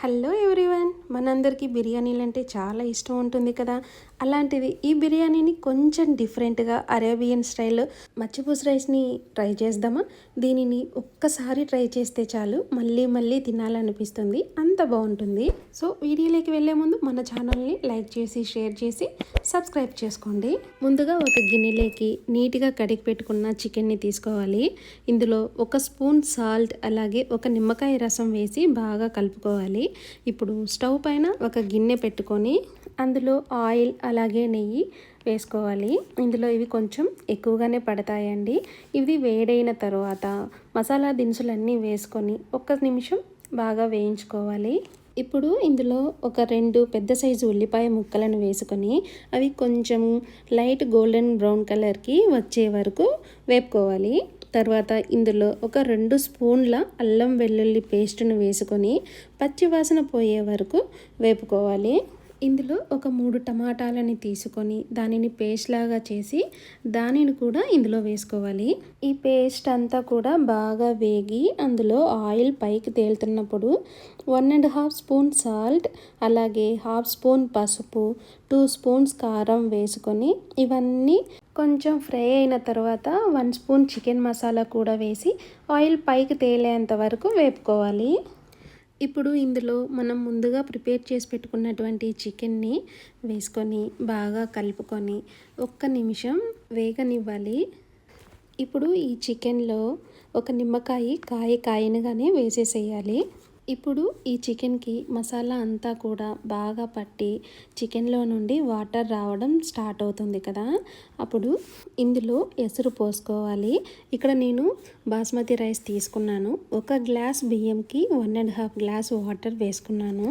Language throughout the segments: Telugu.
హలో ఎవ్రీవన్, మనందరికీ బిర్యానీలు అంటే చాలా ఇష్టం ఉంటుంది కదా. అలాంటిది ఈ బిర్యానీని కొంచెం డిఫరెంట్గా అరేబియన్ స్టైల్లో మచ్చిపూస రైస్ని ట్రై చేద్దామా. దీనిని ఒక్కసారి ట్రై చేస్తే చాలు మళ్ళీ మళ్ళీ తినాలనిపిస్తుంది, అంత బాగుంటుంది. సో వీడియోలోకి వెళ్ళే ముందు మన ఛానల్ని లైక్ చేసి షేర్ చేసి సబ్స్క్రైబ్ చేసుకోండి. ముందుగా ఒక గిన్నెలోకి నీట్గా కడిగి పెట్టుకున్న చికెన్ని తీసుకోవాలి. ఇందులో ఒక స్పూన్ సాల్ట్ అలాగే ఒక నిమ్మకాయ రసం వేసి బాగా కలుపుకోవాలి. ఇప్పుడు స్టవ్ పైన ఒక గిన్నె పెట్టుకొని అందులో ఆయిల్ అలాగే నెయ్యి వేసుకోవాలి. ఇందులో ఇవి కొంచెం ఎక్కువగానే పడతాయండి. ఇది వేడైన తర్వాత మసాలా దినుసులన్నీ వేసుకొని 1 నిమిషం బాగా వేయించుకోవాలి. ఇప్పుడు ఇందులో ఒక 2 పెద్ద సైజు ఉల్లిపాయ ముక్కలను వేసుకొని అవి కొంచెం లైట్ గోల్డెన్ బ్రౌన్ కలర్కి వచ్చే వరకు వేపుకోవాలి. తర్వాత ఇందులో ఒక 2 స్పూన్ల అల్లం వెల్లుల్లి పేస్టును వేసుకొని పచ్చివాసన పోయే వరకు వేపుకోవాలి. ఇందులో ఒక 3 టమాటాలని తీసుకొని దానిని పేస్ట్ లాగా చేసి దానిని కూడా ఇందులో వేసుకోవాలి. ఈ పేస్ట్ అంతా కూడా బాగా వేగి అందులో ఆయిల్ పైకి తేలుతున్నప్పుడు 1.5 స్పూన్ సాల్ట్ అలాగే 1/2 స్పూన్ పసుపు 2 స్పూన్స్ కారం వేసుకొని ఇవన్నీ కొంచెం ఫ్రై అయిన తర్వాత 1 స్పూన్ చికెన్ మసాలా కూడా వేసి ఆయిల్ పైకి తేలేంత వరకు వేపుకోవాలి. ఇప్పుడు ఇందులో మనం ముందుగా ప్రిపేర్ చేసి పెట్టుకున్నటువంటి చికెన్ని వేసుకొని బాగా కలుపుకొని 1 నిమిషం వేగనివ్వాలి. ఇప్పుడు ఈ చికెన్లో ఒక నిమ్మకాయ కాయనుగానే వేసేసేయాలి. ఇప్పుడు ఈ చికెన్కి మసాలా అంతా కూడా బాగా పట్టి చికెన్లో నుండి వాటర్ రావడం స్టార్ట్ అవుతుంది కదా. అప్పుడు ఇందులో ఎసరు పోసుకోవాలి. ఇక్కడ నేను బాస్మతి రైస్ తీసుకున్నాను. 1 గ్లాస్ బియ్యంకి 1.5 గ్లాస్ వాటర్ వేసుకున్నాను.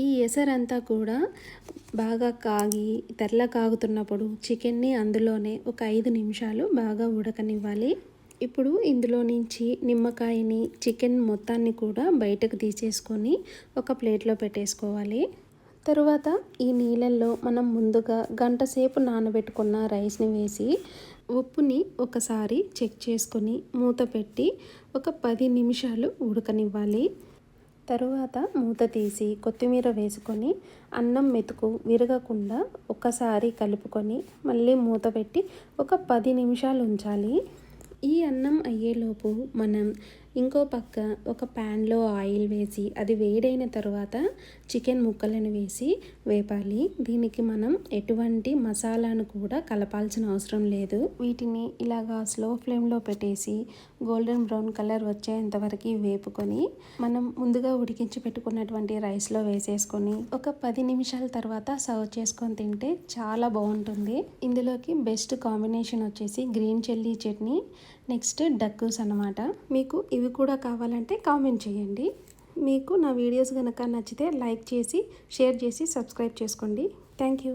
ఈ ఎసరంతా కూడా బాగా కాగి తెల్ల కాగుతున్నప్పుడు చికెన్ని అందులోనే ఒక 5 నిమిషాలు బాగా ఉడకనివ్వాలి. ఇప్పుడు ఇందులో నుంచి నిమ్మకాయని చికెన్ మొత్తాన్ని కూడా బయటకు తీసేసుకొని ఒక ప్లేట్లో పెట్టేసుకోవాలి. తరువాత ఈ నీళ్ళల్లో మనం ముందుగా 1 గంట సేపు నానబెట్టుకున్న రైస్ని వేసి ఉప్పుని ఒకసారి చెక్ చేసుకొని మూత పెట్టి ఒక 10 నిమిషాలు ఉడకనివ్వాలి. తరువాత మూత తీసి కొత్తిమీర వేసుకొని అన్నం మెతుకు విరగకుండా ఒకసారి కలుపుకొని మళ్ళీ మూత పెట్టి ఒక 10 నిమిషాలు ఉంచాలి. ఈ అన్నం అయ్యేలోపు మనం ఇంకో పక్క ఒక ప్యాన్లో ఆయిల్ వేసి అది వేడైన తర్వాత చికెన్ ముక్కలను వేసి వేపాలి. దీనికి మనం ఎటువంటి మసాలాను కూడా కలపాల్సిన అవసరం లేదు. వీటిని ఇలాగా స్లో ఫ్లేమ్లో పెట్టేసి గోల్డెన్ బ్రౌన్ కలర్ వచ్చేంత వరకు వేపుకొని మనం ముందుగా ఉడికించి పెట్టుకున్నటువంటి రైస్లో వేసేసుకొని ఒక 10 నిమిషాల తర్వాత సర్వ్ చేసుకొని తింటే చాలా బాగుంటుంది. ఇందులోకి బెస్ట్ కాంబినేషన్ వచ్చేసి గ్రీన్ చిల్లీ చట్నీ, నెక్స్ట్ డక్కూస్ అన్నమాట. మీకు ఇవి కూడా కావాలంటే కామెంట్ చేయండి. మీకు నా వీడియోస్ కనుక నచ్చితే లైక్ చేసి షేర్ చేసి సబ్స్క్రైబ్ చేసుకోండి. Thank you.